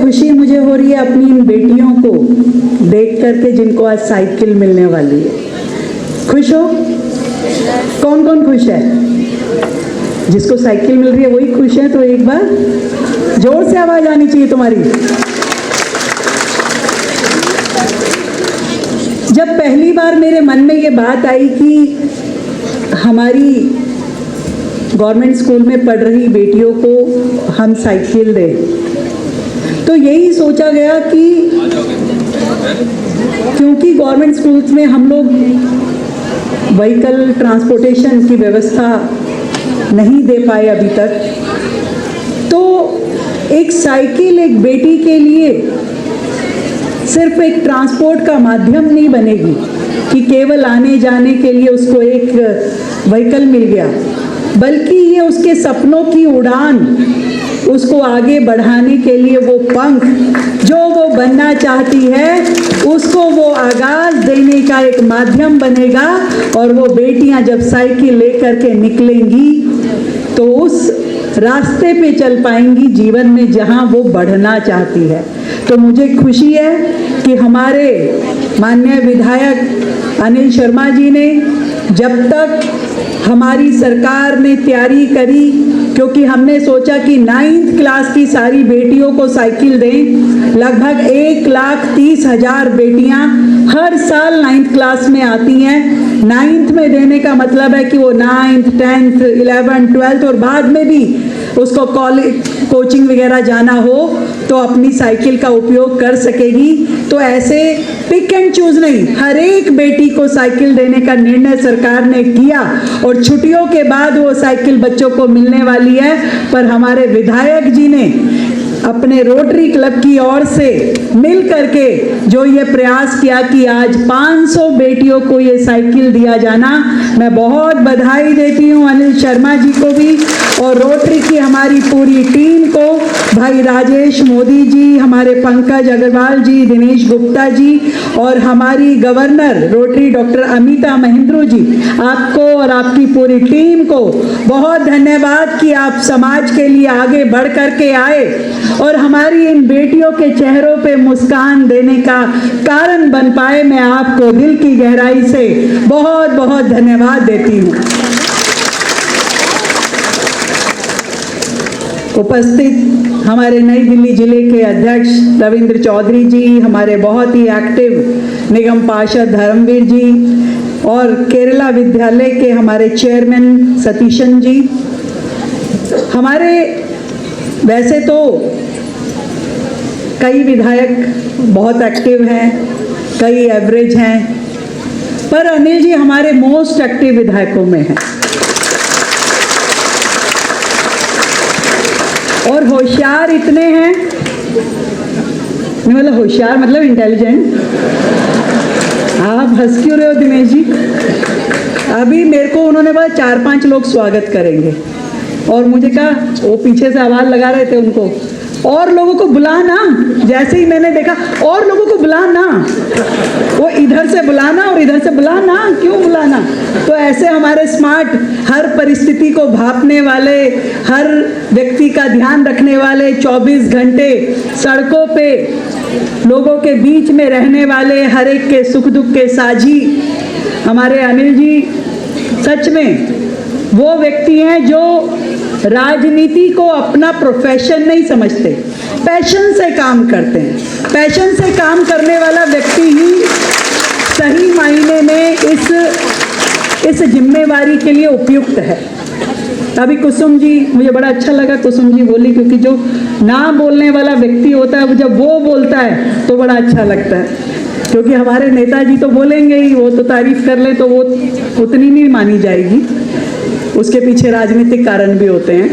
खुशी मुझे हो रही है अपनी इन बेटियों को देख करके जिनको आज साइकिल मिलने वाली है। खुश हो? कौन कौन खुश है? जिसको साइकिल मिल रही है वही खुश है, तो एक बार जोर से आवाज आनी चाहिए तुम्हारी। जब पहली बार मेरे मन में ये बात आई कि हमारी गवर्नमेंट स्कूल में पढ़ रही बेटियों को हम साइकिल दें, तो यही सोचा गया कि क्योंकि गवर्नमेंट स्कूल्स में हम लोग व्हीकल ट्रांसपोर्टेशन की व्यवस्था नहीं दे पाए अभी तक, तो एक साइकिल एक बेटी के लिए सिर्फ एक ट्रांसपोर्ट का माध्यम नहीं बनेगी कि केवल आने जाने के लिए उसको एक व्हीकल मिल गया, बल्कि ये उसके सपनों की उड़ान, उसको आगे बढ़ाने के लिए वो पंख जो वो बनना चाहती है उसको वो आगाज देने का एक माध्यम बनेगा। और वो बेटियां जब साइकिल लेकर के निकलेंगी तो उस रास्ते पे चल पाएंगी जीवन में जहां वो बढ़ना चाहती है। तो मुझे खुशी है कि हमारे माननीय विधायक अनिल शर्मा जी ने, जब तक हमारी सरकार ने तैयारी करी, क्योंकि हमने सोचा कि 9th क्लास की सारी बेटियों को साइकिल दें, लगभग 1,30,000 बेटियां हर साल 9th क्लास में आती हैं। 9th में देने का मतलब है कि वो 9th, 10th, 11th, 12th और बाद में भी उसको कॉलेज कोचिंग वगैरह जाना हो तो अपनी साइकिल का उपयोग कर सकेगी। तो ऐसे पिक एंड चूज नहीं, हर एक बेटी को साइकिल देने का निर्णय सरकार ने किया और छुट्टियों के बाद वो साइकिल बच्चों को मिलने वाली है। पर हमारे विधायक जी ने अपने रोटरी क्लब की ओर से मिल करके जो ये प्रयास किया कि आज 500 बेटियों को ये साइकिल दिया जाना, मैं बहुत बधाई देती हूँ अनिल शर्मा जी को भी और रोटरी की हमारी पूरी टीम को, भाई राजेश मोदी जी, हमारे पंकज अग्रवाल जी, दिनेश गुप्ता जी और हमारी governor Rotary doctor Amita Mahendru ji, आपको और आपकी पूरी टीम को बहुत धन्यवाद कि आप समाज के लिए आगे बढ़ करके आए और हमारी इन बेटियों के चेहरों पे मुस्कान देने का कारण बन पाए। मैं आपको दिल की गहराई से बहुत बहुत धन्यवाद देती हूँ। उपस्थित हमारे नई दिल्ली जिले के अध्यक्ष रविंद्र चौधरी जी, हमारे बहुत ही एक्टिव निगम पार्षद धर्मवीर जी और केरला विद्यालय के हमारे चेयरमैन सतीशन जी, हमारे वैसे तो कई विधायक बहुत एक्टिव हैं, कई एवरेज हैं, पर अनिल जी हमारे मोस्ट एक्टिव विधायकों में हैं और होशियार इतने हैं, नहीं मतलब होशियार मतलब इंटेलिजेंट। आप हंस क्यों रहे हो दिनेश जी? अभी मेरे को उन्होंने बोला 4-5 लोग स्वागत करेंगे और मुझे कहा, वो पीछे से आवाज लगा रहे थे उनको, और लोगों को बुलाना। जैसे ही मैंने देखा और लोगों को बुलाना, वो इधर से बुलाना और इधर से बुलाना, क्यों बुलाना? तो ऐसे हमारे स्मार्ट, हर परिस्थिति को भांपने वाले, हर व्यक्ति का ध्यान रखने वाले, 24 घंटे सड़कों पे लोगों के बीच में रहने वाले, हर एक के सुख दुख के साझी हमारे अनिल जी सच में वो व्यक्ति हैं जो राजनीति को अपना प्रोफेशन नहीं समझते, पैशन से काम करते हैं। पैशन से काम करने वाला व्यक्ति ही सही मायने में इस जिम्मेवारी के लिए उपयुक्त है। अभी कुसुम जी, मुझे बड़ा अच्छा लगा कुसुम जी बोली, क्योंकि जो ना बोलने वाला व्यक्ति होता है जब वो बोलता है तो बड़ा अच्छा लगता है, क्योंकि हमारे नेताजी तो बोलेंगे ही, वो तो तारीफ कर ले तो वो उतनी नहीं मानी जाएगी, उसके पीछे राजनीतिक कारण भी होते हैं।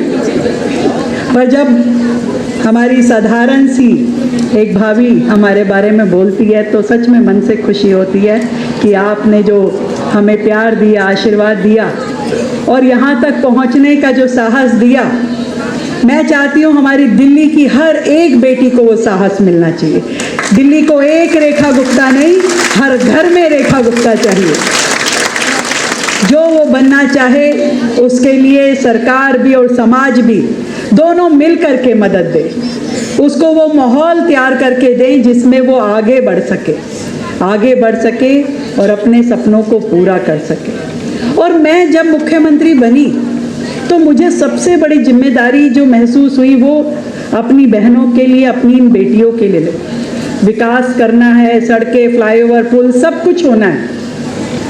पर जब हमारी साधारण सी एक भाभी हमारे बारे में बोलती है तो सच में मन से खुशी होती है कि आपने जो हमें प्यार दिया, आशीर्वाद दिया और यहाँ तक पहुँचने का जो साहस दिया। मैं चाहती हूँ हमारी दिल्ली की हर एक बेटी को वो साहस मिलना चाहिए। दिल्ली को एक रेखा गुप्ता नहीं, हर घर में रेखा गुप्ता चाहिए। जो वो बनना चाहे उसके लिए सरकार भी और समाज भी दोनों मिल कर के मदद दे। उसको वो माहौल तैयार करके दें जिसमें वो आगे बढ़ सके और अपने सपनों को पूरा कर सके। और मैं जब मुख्यमंत्री बनी तो मुझे सबसे बड़ी जिम्मेदारी जो महसूस हुई वो अपनी बहनों के लिए, अपनी इन बेटियों के लिए विकास करना है। सड़कें, फ्लाईओवर, पुल सब कुछ होना है,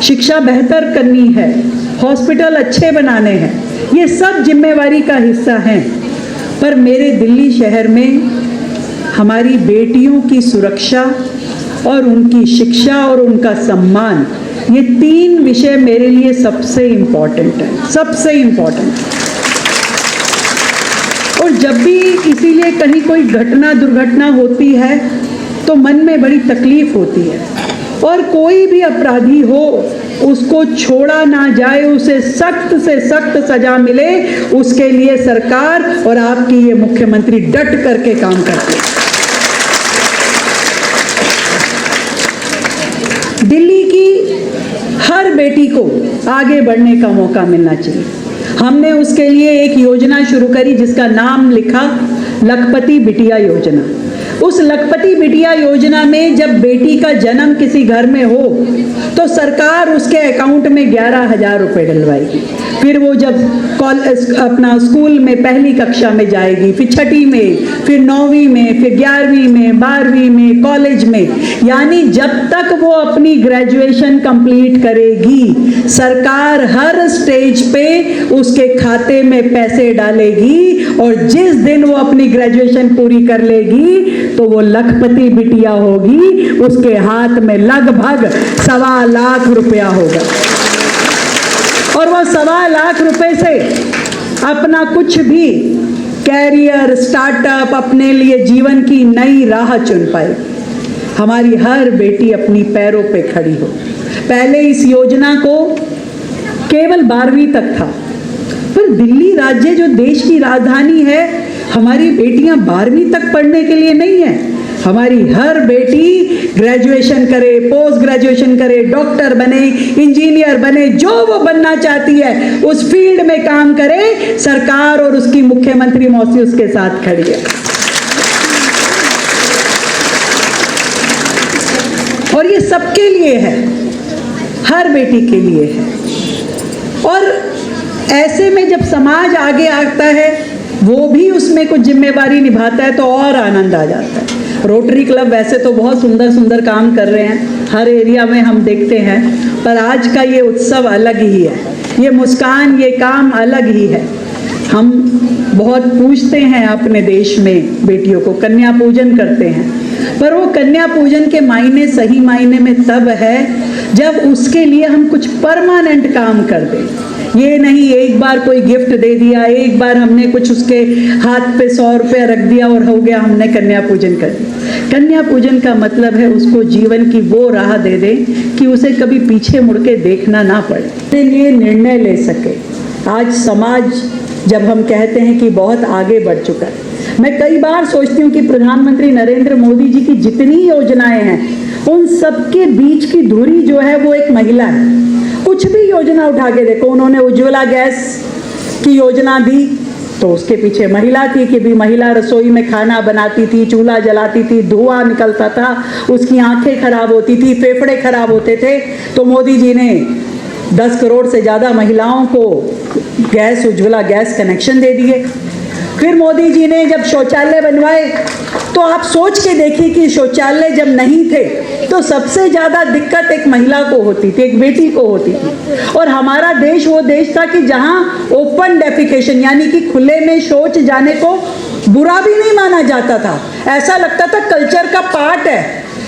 शिक्षा बेहतर करनी है, हॉस्पिटल अच्छे बनाने हैं, ये सब जिम्मेवारी का हिस्सा हैं। पर मेरे दिल्ली शहर में हमारी बेटियों की सुरक्षा और उनकी शिक्षा और उनका सम्मान, ये 3 विषय मेरे लिए सबसे इम्पोर्टेंट है, सबसे इम्पोर्टेंट। और जब भी इसीलिए कहीं कोई दुर्घटना होती है तो मन में बड़ी तकलीफ होती है, और कोई भी अपराधी हो उसको छोड़ा ना जाए, उसे सख्त से सख्त सजा मिले, उसके लिए सरकार और आपकी ये मुख्यमंत्री डट करके काम करते हैं। दिल्ली की हर बेटी को आगे बढ़ने का मौका मिलना चाहिए। हमने उसके लिए एक योजना शुरू करी जिसका नाम लिखा लखपति बिटिया योजना। उस लखपति बिटिया योजना में जब बेटी का जन्म किसी घर में हो तो सरकार उसके अकाउंट में 11,000 रुपये डलवाएगी। फिर वो जब अपना स्कूल में पहली कक्षा में जाएगी, फिर छठी में, फिर 9वीं में, फिर 11वीं में, 12वीं में, कॉलेज में, यानी जब तक वो अपनी ग्रेजुएशन कंप्लीट करेगी सरकार हर स्टेज पे उसके खाते में पैसे डालेगी, और जिस दिन वो अपनी ग्रेजुएशन पूरी कर लेगी तो वो लखपति बिटिया होगी, उसके हाथ में लगभग 1.25 लाख रुपया होगा, और वो 1.25 लाख रुपए से अपना कुछ भी कैरियर, स्टार्टअप, अपने लिए जीवन की नई राह चुन पाए। हमारी हर बेटी अपनी पैरों पे खड़ी हो। पहले इस योजना को केवल 12वीं तक था, पर दिल्ली राज्य जो देश की राजधानी है, हमारी बेटियां 12वीं तक पढ़ने के लिए नहीं है। हमारी हर बेटी ग्रेजुएशन करे, पोस्ट ग्रेजुएशन करे, डॉक्टर बने, इंजीनियर बने, जो वो बनना चाहती है उस फील्ड में काम करे, सरकार और उसकी मुख्यमंत्री मौसी उसके साथ खड़ी है। और ये सबके लिए है, हर बेटी के लिए है। और ऐसे में जब समाज आगे आता है, वो भी उसमें कुछ जिम्मेवारी निभाता है तो और आनंद आ जाता है। रोटरी क्लब वैसे तो बहुत सुंदर सुंदर काम कर रहे हैं, हर एरिया में हम देखते हैं, पर आज का ये उत्सव अलग ही है, ये मुस्कान, ये काम अलग ही है। हम बहुत पूजते हैं अपने देश में बेटियों को, कन्या पूजन करते हैं, पर वो कन्या पूजन के मायने सही मायने में तब है जब उसके लिए हम कुछ परमानेंट काम कर दें। ये नहीं एक बार कोई गिफ्ट दे दिया, एक बार हमने कुछ उसके हाथ पे 100 रुपया रख दिया और हो गया, हमने कन्या पूजन कर दिया। कन्या पूजन का मतलब है उसको जीवन की वो राह दे दें कि उसे कभी पीछे मुड़ के देखना ना पड़े, इसके लिए निर्णय ले सके। आज समाज जब हम कहते हैं कि बहुत आगे बढ़ चुका है, मैं कई बार सोचती हूँ कि प्रधानमंत्री नरेंद्र मोदी जी की जितनी योजनाएं हैं उन सबके बीच की दूरी जो है वो एक महिला है। कुछ भी योजना उठा के देखो, उन्होंने उज्ज्वला गैस की योजना दी तो उसके पीछे महिला थी कि भी महिला रसोई में खाना बनाती थी, चूल्हा जलाती थी, धुआं निकलता था, उसकी आंखें खराब होती थी, फेफड़े खराब होते थे, तो मोदी जी ने 10 करोड़ से ज़्यादा महिलाओं को गैस, उज्ज्वला गैस कनेक्शन दे दिए। फिर मोदी जी ने जब शौचालय बनवाए तो आप सोच के देखिए कि शौचालय जब नहीं थे तो सबसे ज़्यादा दिक्कत एक महिला को होती थी, एक बेटी को होती थी। और हमारा देश वो देश था कि जहाँ ओपन डेफिकेशन यानी कि खुले में शौच जाने को बुरा भी नहीं माना जाता था, ऐसा लगता था कल्चर का पार्ट है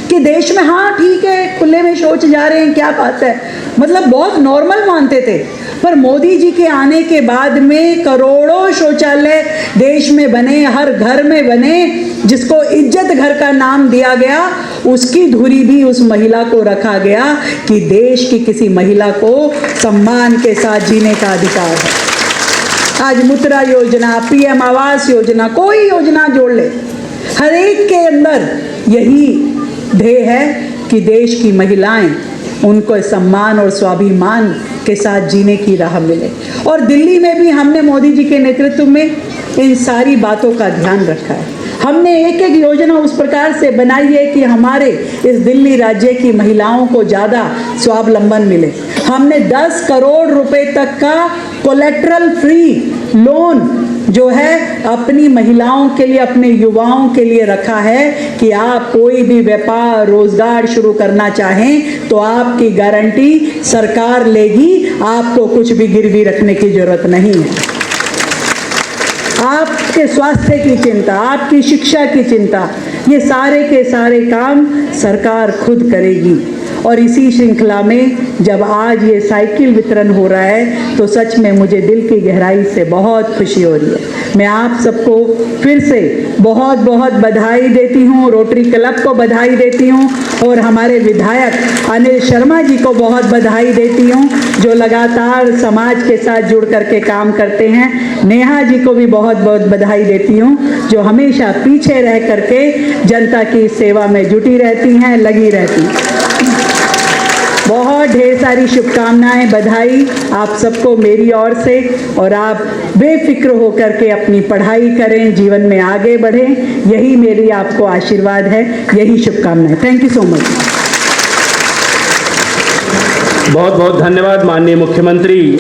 कि देश में हाँ ठीक है खुले में शौच जा रहे हैं, क्या बात है, मतलब बहुत नॉर्मल मानते थे। पर मोदी जी के आने के बाद में करोड़ों शौचालय देश में बने, हर घर में बने, जिसको इज्जत घर का नाम दिया गया, उसकी धुरी भी उस महिला को रखा गया कि देश की किसी महिला को सम्मान के साथ जीने का अधिकार है। आज मुद्रा योजना, पीएम आवास योजना, कोई योजना जोड़ ले, हर एक के अंदर यही ध्येय है कि देश की महिलाएं, उनको सम्मान और स्वाभिमान के साथ जीने की राह मिले। और दिल्ली में भी हमने मोदी जी के नेतृत्व में इन सारी बातों का ध्यान रखा है। हमने एक एक योजना उस प्रकार से बनाई है कि हमारे इस दिल्ली राज्य की महिलाओं को ज़्यादा स्वावलंबन मिले। हमने 10 करोड़ रुपए तक का कोलेट्रल फ्री लोन जो है अपनी महिलाओं के लिए, अपने युवाओं के लिए रखा है कि आप कोई भी व्यापार रोजगार शुरू करना चाहें तो आपकी गारंटी सरकार लेगी, आपको कुछ भी गिरवी रखने की जरूरत नहीं है। आपके स्वास्थ्य की चिंता, आपकी शिक्षा की चिंता, ये सारे के सारे काम सरकार खुद करेगी। और इसी श्रृंखला में जब आज ये साइकिल वितरण हो रहा है तो सच में मुझे दिल की गहराई से बहुत खुशी हो रही है। मैं आप सबको फिर से बहुत बहुत बधाई देती हूँ, रोटरी क्लब को बधाई देती हूँ और हमारे विधायक अनिल शर्मा जी को बहुत बधाई देती हूँ जो लगातार समाज के साथ जुड़ करके काम करते हैं। नेहा जी को भी बहुत बहुत बधाई देती हूँ जो हमेशा पीछे रह करके जनता की सेवा में जुटी रहती हैं, लगी रहती हैं। बहुत ढेर सारी शुभकामनाएं, बधाई आप सबको मेरी ओर से, और आप बेफिक्र होकर के अपनी पढ़ाई करें, जीवन में आगे बढ़ें, यही मेरी आपको आशीर्वाद है, यही शुभकामनाएं। Thank you so much. बहुत बहुत धन्यवाद माननीय मुख्यमंत्री।